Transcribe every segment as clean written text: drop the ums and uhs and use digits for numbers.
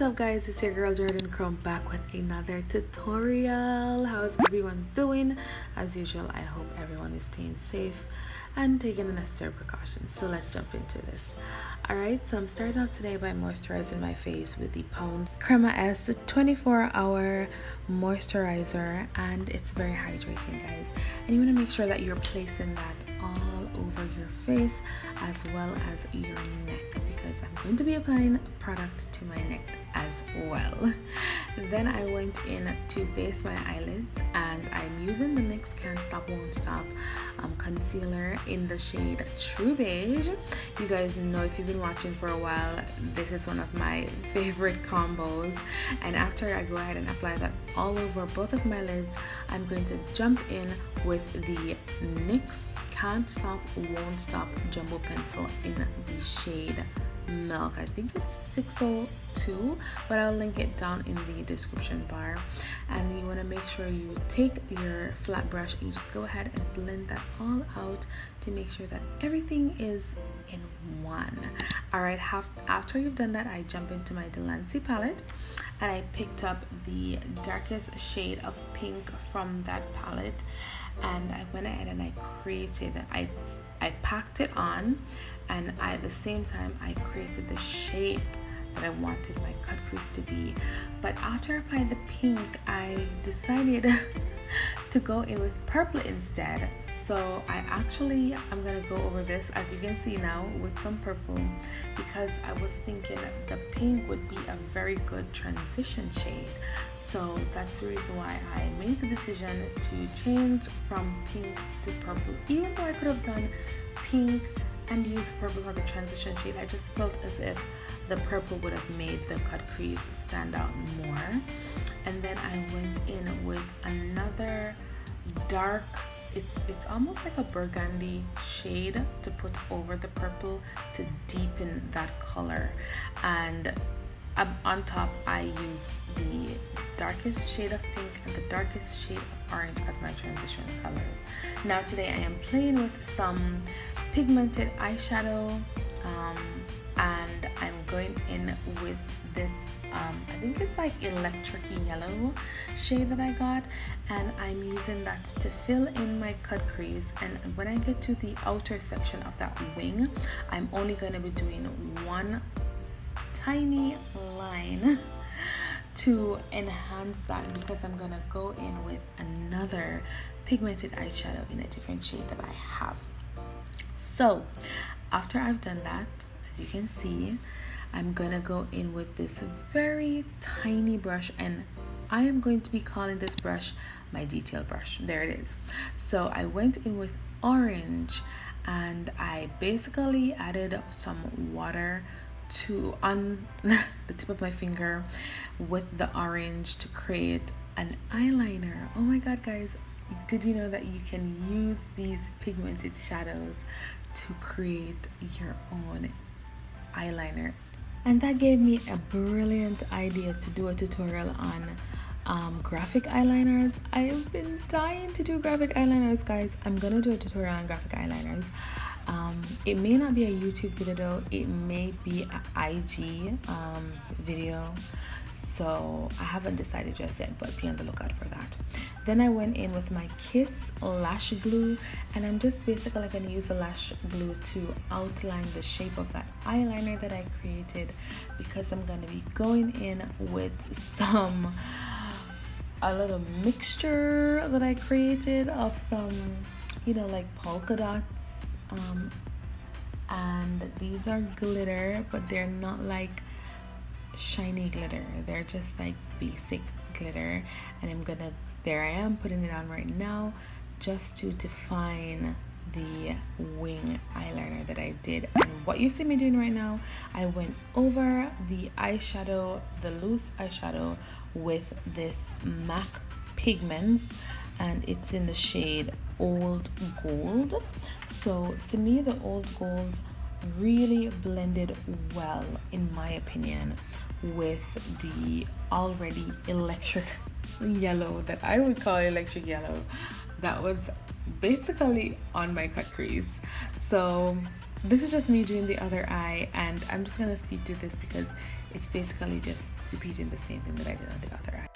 up guys, it's your girl JordanChrome back with another tutorial. How's everyone doing? As usual, I hope everyone is staying safe and taking the necessary precautions. So let's jump into this. Alright, so I'm starting off today by moisturizing my face with the Pound Crema S 24-hour moisturizer, and it's very hydrating guys, and you want to make sure that you're placing that all over your face as well as your neck, because I'm going to be applying product to my neck as well. Then I went in to base my eyelids, and I'm using the NYX Can't Stop Won't Stop concealer in the shade True Beige. You guys know, if you've been watching for a while, this is one of my favorite combos. And after I go ahead and apply that all over both of my lids, I'm going to jump in with the NYX Can't Stop Won't Stop Jumbo Pencil in the shade Milk. I think it's 602, but I'll link it down in the description bar. And you want to make sure you take your flat brush and you just go ahead and blend that all out to make sure that everything is in one. Alright, after you've done that, I jump into my Delancey palette and I picked up the darkest shade of pink from that palette, and I went ahead and I packed it on, and at the same time I created the shape that I wanted my cut crease to be. But after I applied the pink, I decided to go in with purple instead. So I'm gonna go over this, as you can see now, with some purple, because I was thinking the pink would be a very good transition shade. So that's the reason why I made the decision to change from pink to purple. Even though I could have done pink and used purple as a transition shade, I just felt as if the purple would have made the cut crease stand out more. And then I went in with another dark, it's almost like a burgundy shade to put over the purple to deepen that color. And on top I use the darkest shade of pink and the darkest shade of orange as my transition colors. Now today I am playing with some pigmented eyeshadow, and I'm going in with this I think it's like electric yellow shade that I got, and I'm using that to fill in my cut crease. And when I get to the outer section of that wing, I'm only going to be doing one tiny line to enhance that, because I'm gonna go in with another pigmented eyeshadow in a different shade that I have. So after I've done that, as you can see, I'm gonna go in with this very tiny brush, and I am going to be calling this brush my detail brush. There it is. So I went in with orange, and I basically added some water on the tip of my finger with the orange to create an eyeliner. Oh my god guys, did you know that you can use these pigmented shadows to create your own eyeliner? And that gave me a brilliant idea to do a tutorial on graphic eyeliners. I have been dying to do graphic eyeliners guys. I'm gonna do a tutorial on graphic eyeliners. It may not be a YouTube video, it may be an IG video, so I haven't decided just yet, but be on the lookout for that. Then I went in with my Kiss lash glue, and I'm just basically going to use the lash glue to outline the shape of that eyeliner that I created, because I'm going to be going in with a little mixture that I created of some, like polka dots. And these are glitter, but they're not like shiny glitter, they're just like basic glitter. And there I am putting it on right now, just to define the wing eyeliner that I did. And what you see me doing right now, I went over the eyeshadow, the loose eyeshadow, with this MAC pigments, and it's in the shade Old Gold. So to me, the Old Gold really blended well, in my opinion, with the already electric yellow that I would call electric yellow that was basically on my cut crease. So this is just me doing the other eye, and I'm just gonna speed through this because it's basically just repeating the same thing that I did on the other eye.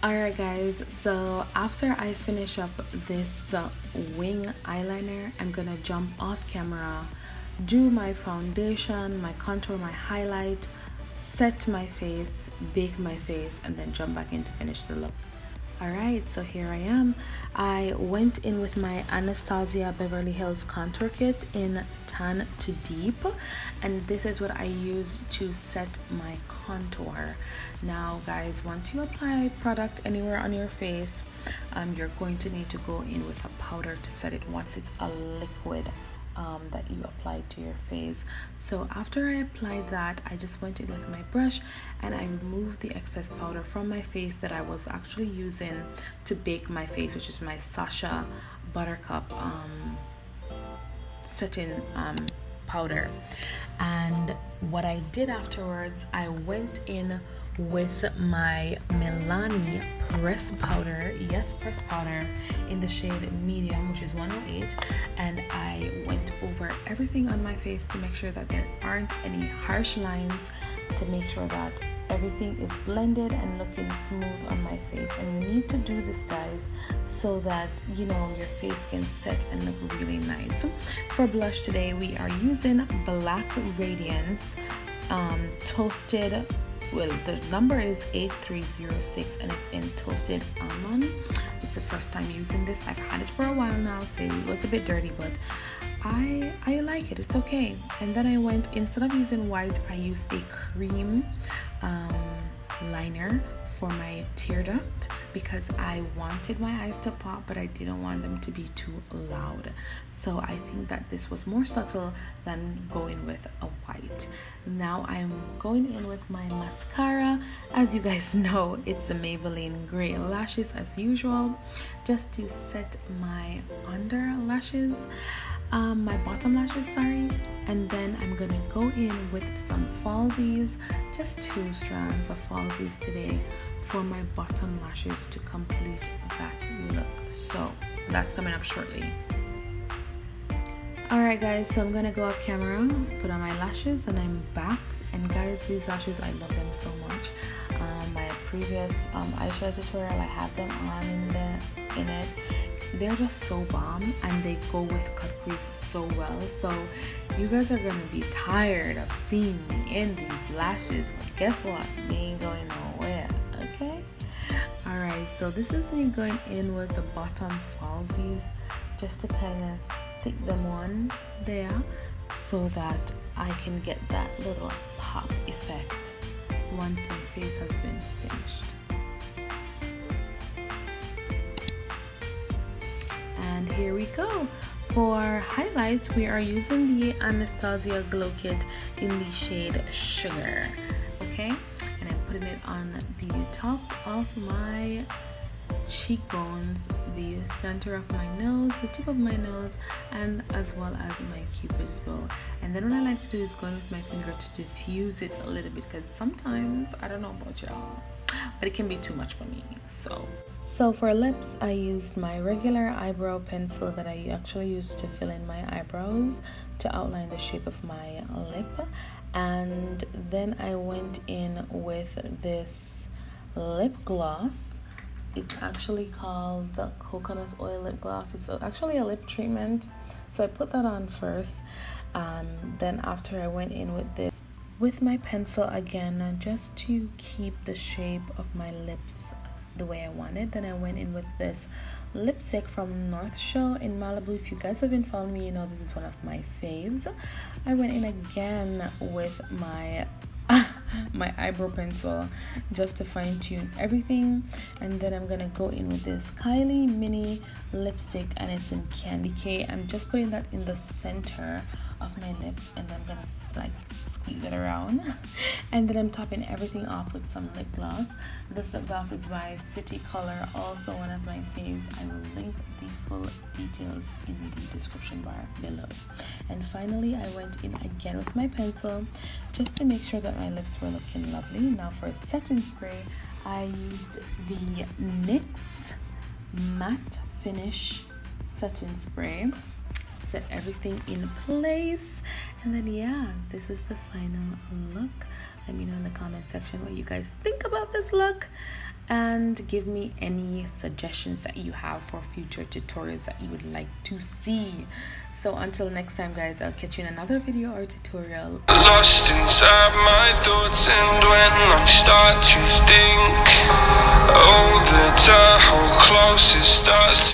Alright guys, so after I finish up this wing eyeliner, I'm gonna jump off camera, do my foundation, my contour, my highlight, set my face, bake my face, and then jump back in to finish the look. Alright, so here I am. I went in with my Anastasia Beverly Hills contour kit in Tan to Deep, and this is what I use to set my contour. Now guys, once you apply product anywhere on your face, you're going to need to go in with a powder to set it once it's a liquid that you applied to your face. So after I applied that, I just went in with my brush and I removed the excess powder from my face that I was actually using to bake my face, which is my Sasha Buttercup setting powder. And what I did afterwards, I went in with my Milani pressed powder, yes, pressed powder, in the shade medium, which is 108, and I went over everything on my face to make sure that there aren't any harsh lines, to make sure that everything is blended and looking smooth on my face. And you need to do this, guys, so that you know your face can set and look really nice. For blush today, we are using Black Radiance Toasted. Well, the number is 8306 and it's in Toasted Almond. It's the first time using this. I've had it for a while now, so it was a bit dirty, but I like it. It's okay. And then I went, instead of using white, I used a cream liner for my tear duct because I wanted my eyes to pop, but I didn't want them to be too loud. So I think that this was more subtle than going with a white. Now I'm going in with my mascara. As you guys know, it's the Maybelline Gray Lashes as usual, just to set my under lashes, my bottom lashes, sorry. And then I'm gonna go in with some falsies, just 2 strands of falsies today for my bottom lashes to complete that look. So that's coming up shortly. Alright guys, so I'm gonna go off camera, put on my lashes, and I'm back. And guys, these lashes, I love them so much. My previous eyeshadow tutorial, I had them on in it. They're just so bomb, and they go with cut crease so well. So you guys are gonna be tired of seeing me in these lashes, but guess what? They ain't going nowhere, okay? Alright, so this is me going in with the bottom falsies, just to kind of stick them on there so that I can get that little pop effect once my face has been finished. And here we go. For highlights, we are using the Anastasia Glow Kit in the shade Sugar. Okay, and I'm putting it on the top of my cheekbones, the center of my nose, the tip of my nose, and as well as my cupid's bow. And then what I like to do is go in with my finger to diffuse it a little bit, because sometimes, I don't know about y'all, but it can be too much for me. So for lips, I used my regular eyebrow pencil that I actually used to fill in my eyebrows to outline the shape of my lip. And then I went in with this lip gloss. It's actually called coconut oil lip gloss. It's actually a lip treatment. So I put that on first. Then after I went in with this, with my pencil again, just to keep the shape of my lips the way I wanted. Then I went in with this lipstick from North Shore in Malibu. If you guys have been following me, you know this is one of my faves. I went in again with my my eyebrow pencil just to fine-tune everything. And then I'm gonna go in with this Kylie mini lipstick, and it's in Candy K. I'm just putting that in the center of my lips, and then I'm gonna like squeeze it around. And then I'm topping everything off with some lip gloss. This lip gloss is by City Color, also one of my faves. I will link the full details in the description bar below. And finally, I went in again with my pencil just to make sure that my lips were looking lovely. Now for setting spray, I used the NYX Matte Finish Setting Spray. Set everything in place, and then yeah, this is the final look. Let me know in the comment section what you guys think about this look, and give me any suggestions that you have for future tutorials that you would like to see. So until next time, guys, I'll catch you in another video or tutorial. Lost inside my thoughts, and when I start to think, oh, the hold closest starts